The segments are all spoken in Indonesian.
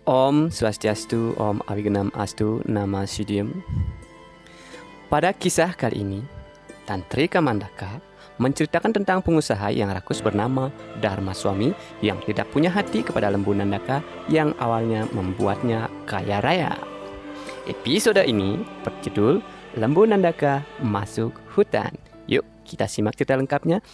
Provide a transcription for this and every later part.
Om Swastiastu, Om Awigenam Astu, Nama Shivaya. Pada kisah kali ini, Tantrika Mandaka menceritakan tentang pengusaha yang rakus bernama Dharma Swami yang tidak punya hati kepada Lembu Nandaka yang awalnya membuatnya kaya raya. Episode ini berjudul Lembu Nandaka Masuk Hutan. Yuk kita simak cerita lengkapnya.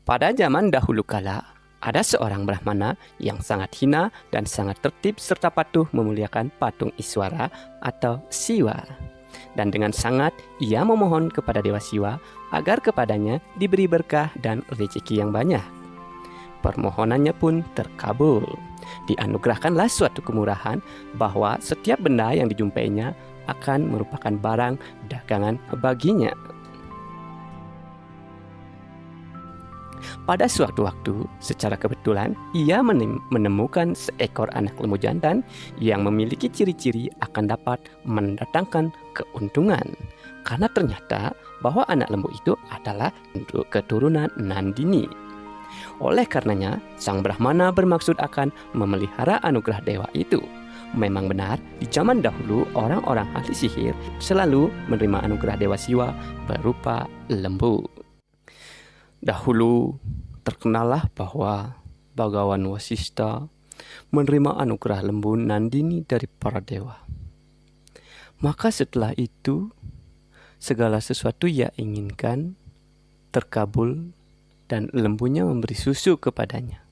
Pada zaman dahulu kala, ada seorang Brahmana yang sangat hina dan sangat tertib serta patuh memuliakan patung Iswara atau Siwa. Dan dengan sangat ia memohon kepada Dewa Siwa agar kepadanya diberi berkah dan rezeki yang banyak. Permohonannya pun terkabul. Dianugerahkanlah suatu kemurahan bahwa setiap benda yang dijumpainya akan merupakan barang dagangan baginya. Pada suatu waktu, secara kebetulan, ia menemukan seekor anak lembu jantan yang memiliki ciri-ciri akan dapat mendatangkan keuntungan. Karena ternyata bahwa anak lembu itu adalah keturunan Nandini. Oleh karenanya, sang Brahmana bermaksud akan memelihara anugerah dewa itu. Memang benar, di zaman dahulu orang-orang ahli sihir selalu menerima anugerah Dewa Siwa berupa lembu. Dahulu terkenallah bahwa Bhagawan Wasista menerima anugerah lembu Nandini dari para dewa. Maka setelah itu segala sesuatu ia inginkan terkabul dan lembunya memberi susu kepadanya.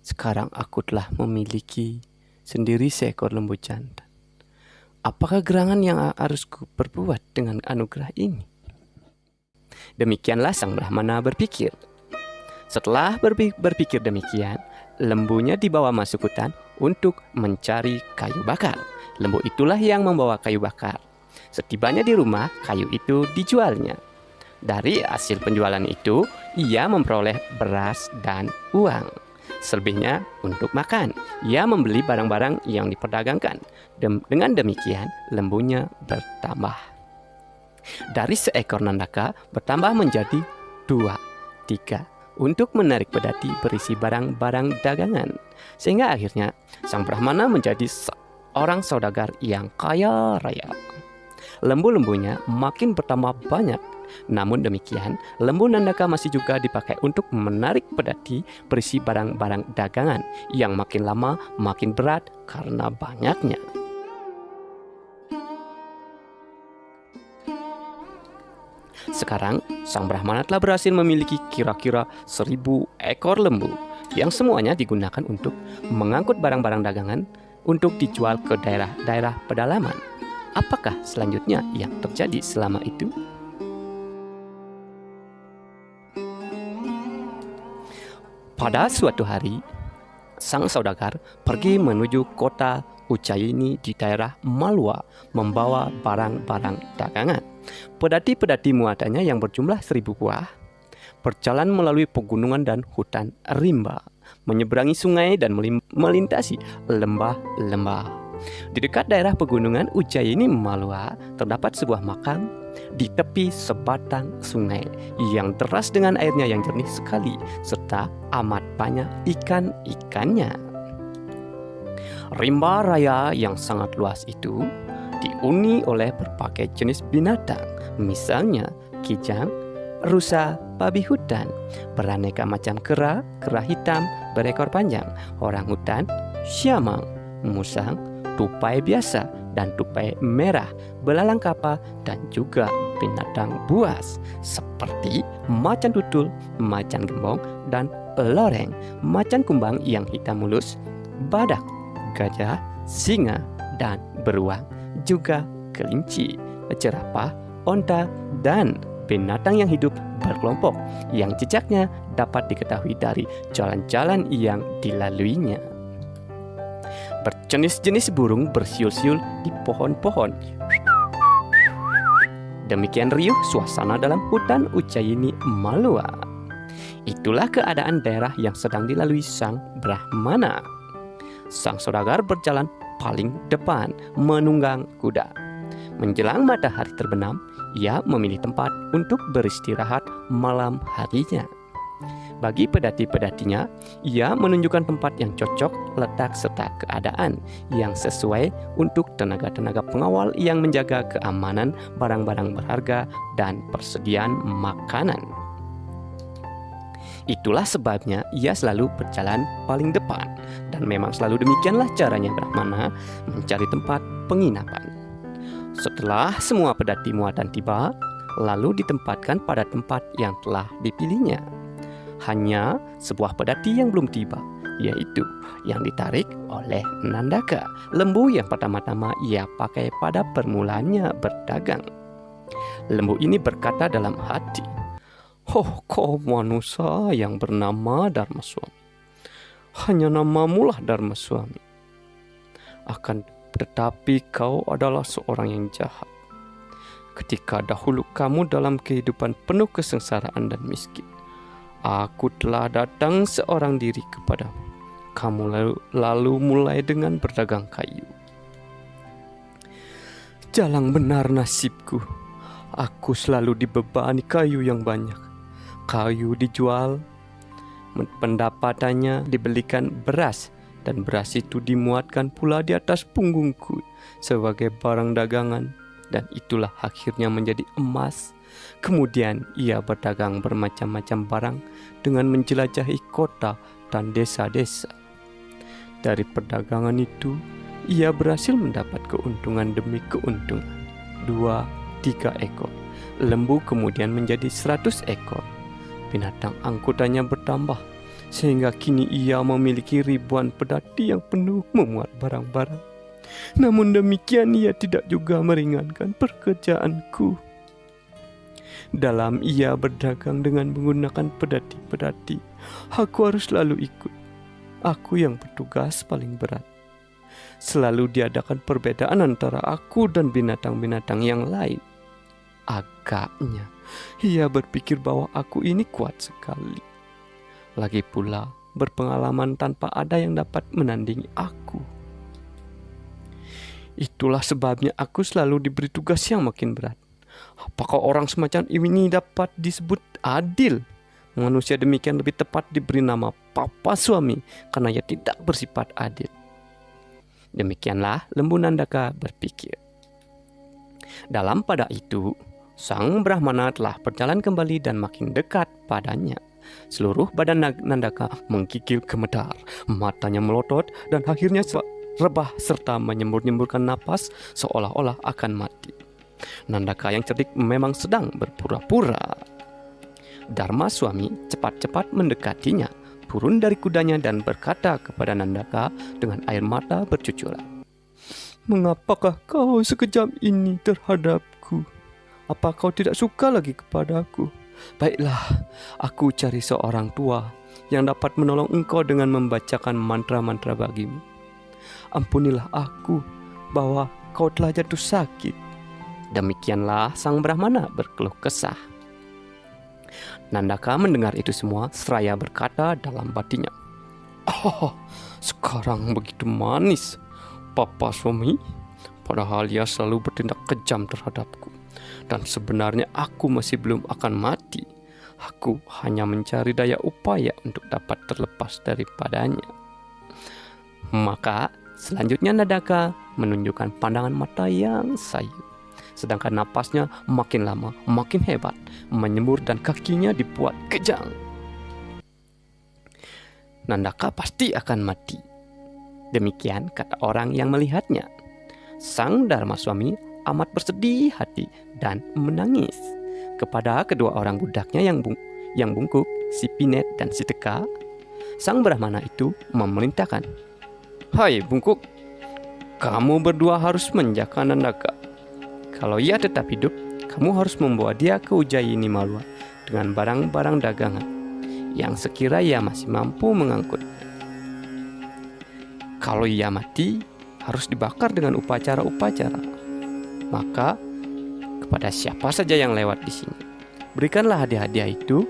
Sekarang aku telah memiliki sendiri seekor lembu jantan. Apakah gerangan yang harus kuperbuat dengan anugerah ini? Demikianlah sang Brahmana berpikir. Setelah berpikir demikian, lembunya dibawa masuk hutan untuk mencari kayu bakar. Lembu itulah yang membawa kayu bakar. Setibanya di rumah, kayu itu dijualnya. Dari hasil penjualan itu, ia memperoleh beras dan uang. Selebihnya untuk makan. Ia membeli barang-barang yang diperdagangkan. Dengan demikian, lembunya bertambah. Dari seekor Nandaka bertambah menjadi 2, 3 untuk menarik pedati berisi barang-barang dagangan. Sehingga akhirnya sang Brahmana menjadi seorang saudagar yang kaya raya. Lembu-lembunya makin bertambah banyak. Namun demikian, lembu Nandaka masih juga dipakai untuk menarik pedati berisi barang-barang dagangan yang makin lama makin berat karena banyaknya. Sekarang, sang Brahmana telah berhasil memiliki kira-kira 1000 ekor lembu yang semuanya digunakan untuk mengangkut barang-barang dagangan untuk dijual ke daerah-daerah pedalaman. Apakah selanjutnya yang terjadi selama itu? Pada suatu hari, sang saudagar pergi menuju kota Ujjaini di daerah Malwa membawa barang-barang dagangan. Pedati-pedati muatannya yang berjumlah 1000 buah berjalan melalui pegunungan dan hutan rimba, menyeberangi sungai dan melintasi lembah-lembah. Di dekat daerah pegunungan Ujjaini Malwa terdapat sebuah makam di tepi sebatang sungai yang deras dengan airnya yang jernih sekali serta amat banyak ikan-ikannya. Rimba raya yang sangat luas itu dihuni oleh berbagai jenis binatang, misalnya kijang, rusa, babi hutan, beraneka macam kera, kera hitam berekor panjang, orangutan, siamang, musang, tupai biasa dan tupai merah, belalang kapal dan juga binatang buas seperti macan tutul, macan gembong dan loreng, macan kumbang yang hitam mulus, badak, gajah, singa dan beruang, juga kelinci, jerapah, onta dan binatang yang hidup berkelompok yang jejaknya dapat diketahui dari jalan-jalan yang dilaluinya. Berjenis-jenis burung bersiul-siul di pohon-pohon. Demikian riuh suasana dalam hutan Ujjaini Malwa. Itulah keadaan daerah yang sedang dilalui sang Brahmana. Sang saudagar berjalan paling depan menunggang kuda. Menjelang matahari terbenam, ia memilih tempat untuk beristirahat malam harinya. Bagi pedati-pedatinya, ia menunjukkan tempat yang cocok letak serta keadaan yang sesuai untuk tenaga-tenaga pengawal yang menjaga keamanan barang-barang berharga dan persediaan makanan. Itulah sebabnya ia selalu berjalan paling depan, dan memang selalu demikianlah caranya Brahmana mencari tempat penginapan. Setelah semua pedati muatan tiba, lalu ditempatkan pada tempat yang telah dipilihnya. Hanya sebuah pedati yang belum tiba, yaitu yang ditarik oleh Nandaka, lembu yang pertama-tama ia pakai pada permulaannya berdagang. Lembu ini berkata dalam hati, "Oh, kau manusia yang bernama Dharmaswami. Hanya namamulah Dharmaswami. Akan tetapi kau adalah seorang yang jahat. Ketika dahulu kamu dalam kehidupan penuh kesengsaraan dan miskin, aku telah datang seorang diri kepadamu. Kamu lalu mulai dengan berdagang kayu. Jalang benar nasibku. Aku selalu dibebani kayu yang banyak. Kayu dijual, pendapatannya dibelikan beras, dan beras itu dimuatkan pula di atas punggungku sebagai barang dagangan, dan itulah akhirnya menjadi emas. Kemudian ia berdagang bermacam-macam barang dengan menjelajahi kota dan desa-desa. Dari perdagangan itu, ia berhasil mendapat keuntungan demi keuntungan. 2-3 ekor. Lembu kemudian menjadi 100 ekor. Binatang angkutannya bertambah, sehingga kini ia memiliki ribuan pedati yang penuh memuat barang-barang. Namun demikian ia tidak juga meringankan pekerjaanku. Dalam ia berdagang dengan menggunakan pedati-pedati, aku harus selalu ikut. Aku yang bertugas paling berat. Selalu diadakan perbedaan antara aku dan binatang-binatang yang lain. Agaknya ia berpikir bahwa aku ini kuat sekali. Lagi pula berpengalaman tanpa ada yang dapat menandingi aku. Itulah sebabnya aku selalu diberi tugas yang makin berat. Apakah orang semacam ini dapat disebut adil? Manusia demikian lebih tepat diberi nama Papa Suami karena ia tidak bersifat adil. Demikianlah lembu Nandaka berpikir. Dalam pada itu, sang Brahmana telah berjalan kembali dan makin dekat padanya. Seluruh badan Nandaka menggigil gemetar, matanya melotot dan akhirnya rebah serta menyembur-nyemburkan napas seolah-olah akan mati. Nandaka yang cerdik memang sedang berpura-pura. Dharmaswami cepat-cepat mendekatinya, turun dari kudanya dan berkata kepada Nandaka dengan air mata bercucuran, "Mengapakah kau sekejam ini terhadapku? Apa kau tidak suka lagi kepadaku? Baiklah, aku cari seorang tua yang dapat menolong engkau dengan membacakan mantra-mantra bagimu. Ampunilah aku bahwa kau telah jatuh sakit." Demikianlah sang Brahmana berkeluh kesah. Nandaka mendengar itu semua seraya berkata dalam batinnya, "Oh, sekarang begitu manis Papa Suami, padahal ia selalu bertindak kejam terhadapku. Dan sebenarnya aku masih belum akan mati. Aku hanya mencari daya upaya untuk dapat terlepas daripadanya." Maka selanjutnya Nandaka menunjukkan pandangan mata yang sayu. Sedangkan napasnya makin lama makin hebat, menyembur dan kakinya dibuat kejang. Nandaka pasti akan mati. Demikian kata orang yang melihatnya. Sang Dharmaswami amat bersedih hati dan menangis. Kepada kedua orang budaknya yang bungkuk, si Pinet dan si Teka, sang Brahmana itu memerintahkan, "Hai bungkuk, kamu berdua harus menjaga Nandaka. Kalau ia tetap hidup, kamu harus membawa dia ke Ujjayini Malwa dengan barang-barang dagangan yang sekira ia masih mampu mengangkut. Kalau ia mati, harus dibakar dengan upacara-upacara. Maka, kepada siapa saja yang lewat di sini, berikanlah hadiah-hadiah itu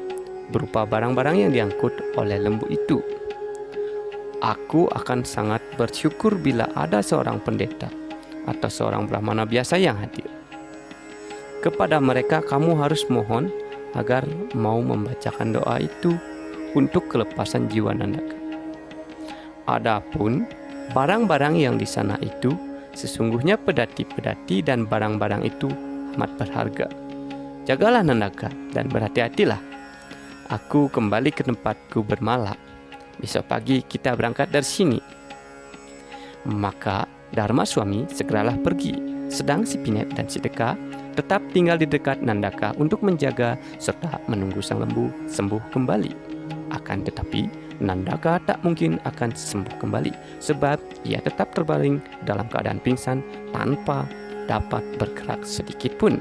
berupa barang-barang yang diangkut oleh lembu itu. Aku akan sangat bersyukur bila ada seorang pendeta atau seorang brahmana biasa yang hadir. Kepada mereka kamu harus mohon agar mau membacakan doa itu untuk kelepasan jiwa Nandaka. Adapun barang-barang yang di sana itu sesungguhnya pedati-pedati dan barang-barang itu amat berharga. Jagalah Nandaka dan berhati-hatilah. Aku kembali ke tempatku bermalam. Besok pagi kita berangkat dari sini. Maka Dharma Swami segeralah pergi, sedang si Pinet dan si Deka tetap tinggal di dekat Nandaka untuk menjaga serta menunggu sang lembu sembuh kembali. Akan tetapi Nandaka tak mungkin akan sembuh kembali sebab ia tetap terbaring dalam keadaan pingsan tanpa dapat bergerak sedikit pun.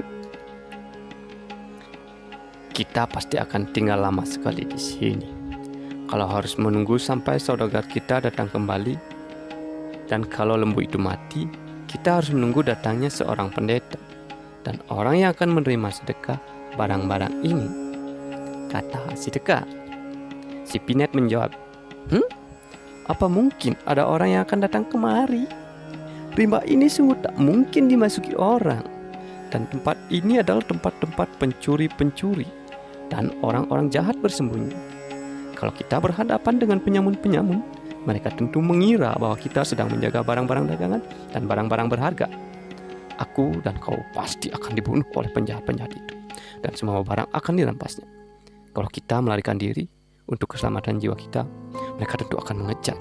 Kita pasti akan tinggal lama sekali di sini. Kalau harus menunggu sampai saudagar kita datang kembali, dan kalau lembu itu mati, kita harus menunggu datangnya seorang pendeta dan orang yang akan menerima sedekah barang-barang ini, kata si Deka. Si Pinet menjawab, apa mungkin ada orang yang akan datang kemari? Rimba ini sungguh tak mungkin dimasuki orang, dan tempat ini adalah tempat-tempat pencuri-pencuri dan orang-orang jahat bersembunyi. Kalau kita berhadapan dengan penyamun-penyamun, mereka tentu mengira bahwa kita sedang menjaga barang-barang dagangan dan barang-barang berharga. Aku dan kau pasti akan dibunuh oleh penjahat-penjahat itu, dan semua barang akan dirampasnya. Kalau kita melarikan diri untuk keselamatan jiwa kita, mereka tentu akan mengejar.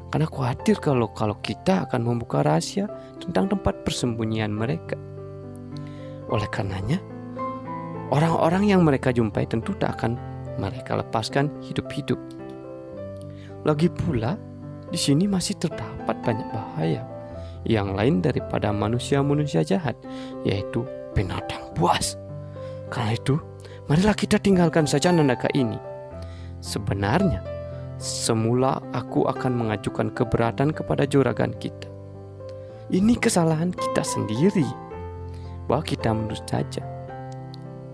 Karena khawatir kalau kita akan membuka rahasia tentang tempat persembunyian mereka. Oleh karenanya, orang-orang yang mereka jumpai tentu tak akan mereka lepaskan hidup-hidup. Lagi pula, di sini masih terdapat banyak bahaya yang lain daripada manusia-manusia jahat, yaitu binatang buas. Karena itu, marilah kita tinggalkan saja Nandaka ini. Sebenarnya, semula aku akan mengajukan keberatan kepada juragan kita. Ini kesalahan kita sendiri, bahwa kita menurut saja.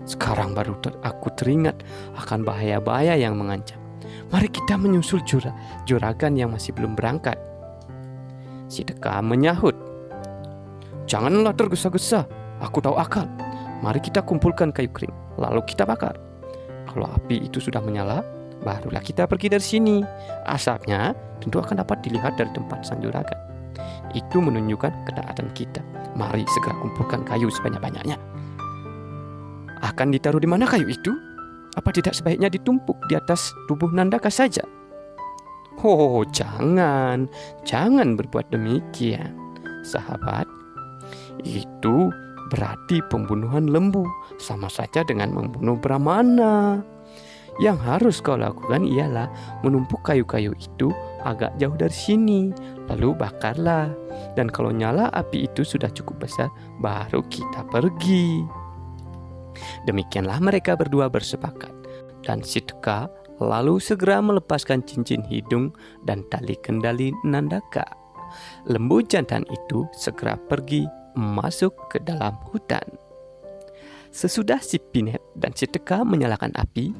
Sekarang baru aku teringat akan bahaya-bahaya yang mengancam. Mari kita menyusul juragan yang masih belum berangkat. Si Deka menyahut, janganlah tergesa-gesa, aku tahu akal. Mari kita kumpulkan kayu kering, lalu kita bakar. Kalau api itu sudah menyala, barulah kita pergi dari sini. Asapnya tentu akan dapat dilihat dari tempat sang juragan. Itu menunjukkan ketaatan kita. Mari segera kumpulkan kayu sebanyak-banyaknya. Akan ditaruh di mana kayu itu? Apa tidak sebaiknya ditumpuk di atas tubuh Nandaka saja? Oh, jangan berbuat demikian, sahabat. Itu berarti pembunuhan lembu, sama saja dengan membunuh Brahmana. Yang harus kau lakukan ialah menumpuk kayu-kayu itu agak jauh dari sini, lalu bakarlah. Dan kalau nyala api itu sudah cukup besar, baru kita pergi. Demikianlah mereka berdua bersepakat, dan si Deka lalu segera melepaskan cincin hidung dan tali kendali Nandaka. Lembu jantan itu segera pergi masuk ke dalam hutan. Sesudah si Pinet dan si Deka menyalakan api,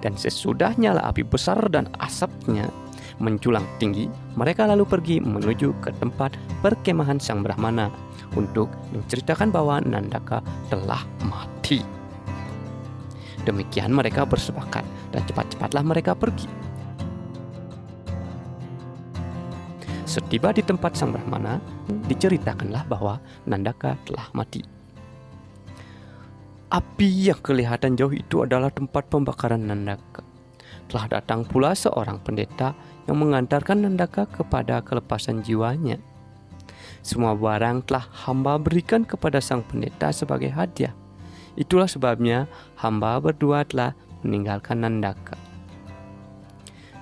dan sesudah nyala api besar dan asapnya menjulang tinggi, mereka lalu pergi menuju ke tempat perkemahan sang Brahmana untuk menceritakan bahwa Nandaka telah mati. Demikian mereka bersepakat dan cepat-cepatlah mereka pergi. Setiba di tempat sang Brahmana, diceritakanlah bahwa Nandaka telah mati. Api yang kelihatan jauh itu adalah tempat pembakaran Nandaka. Telah datang pula seorang pendeta yang mengantarkan Nandaka kepada kelepasan jiwanya. Semua barang telah hamba berikan kepada sang pendeta sebagai hadiah. Itulah sebabnya hamba berdua telah meninggalkan Nandaka.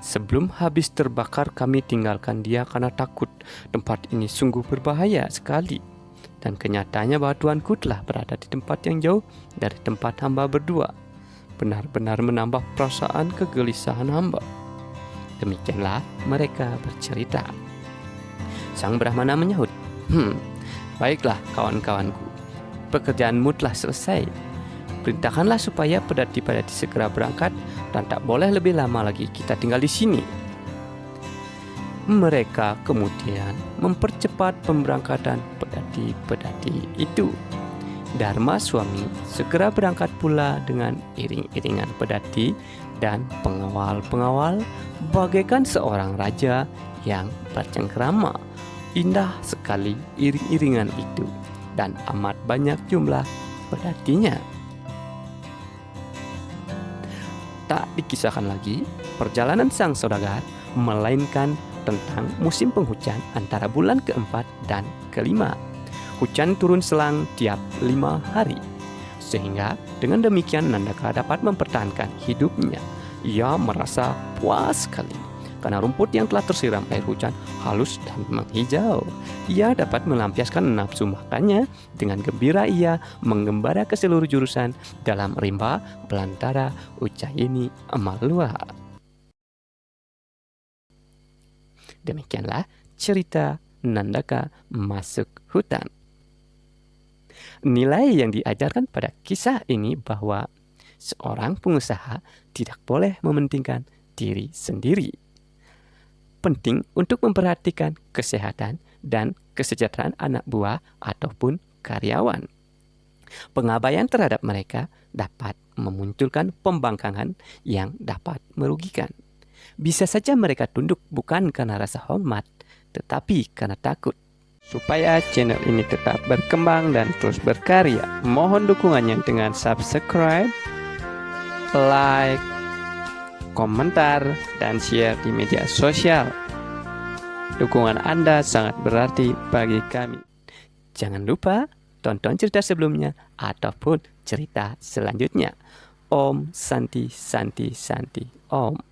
Sebelum habis terbakar kami tinggalkan dia karena takut. Tempat ini sungguh berbahaya sekali. Dan kenyataannya bahwa Tuanku telah berada di tempat yang jauh dari tempat hamba berdua. Benar-benar menambah perasaan kegelisahan hamba. Demikianlah mereka bercerita. Sang Brahmana menyahut, baiklah kawan-kawanku, pekerjaanmu telah selesai. Perintahkanlah supaya pedati-pedati segera berangkat dan tak boleh lebih lama lagi kita tinggal di sini. Mereka kemudian mempercepat pemberangkatan pedati-pedati itu. Dharma Swami segera berangkat pula dengan iring-iringan pedati dan pengawal-pengawal bagaikan seorang raja yang bercengkrama. Indah sekali iring-iringan itu dan amat banyak jumlah pedatinya. Tak dikisahkan lagi perjalanan sang saudagar, melainkan tentang musim penghujan antara bulan keempat dan kelima. Hujan turun selang tiap 5 hari. Sehingga dengan demikian Nandaka dapat mempertahankan hidupnya. Ia merasa puas sekali karena rumput yang telah tersiram air hujan halus dan menghijau. Ia dapat melampiaskan nafsu makannya. Dengan gembira ia menggembara ke seluruh jurusan dalam rimba belantara Ujjayini Amalua. Demikianlah cerita Nandaka masuk hutan. Nilai yang diajarkan pada kisah ini bahwa seorang pengusaha tidak boleh mementingkan diri sendiri. Penting untuk memperhatikan kesehatan dan kesejahteraan anak buah ataupun karyawan. Pengabaian terhadap mereka dapat memunculkan pembangkangan yang dapat merugikan. Bisa saja mereka tunduk bukan karena rasa hormat, tetapi karena takut. Supaya channel ini tetap berkembang dan terus berkarya, mohon dukungannya dengan subscribe, like, komentar, dan share di media sosial. Dukungan Anda sangat berarti bagi kami. Jangan lupa tonton cerita sebelumnya ataupun cerita selanjutnya. Om Santi Santi Santi Om.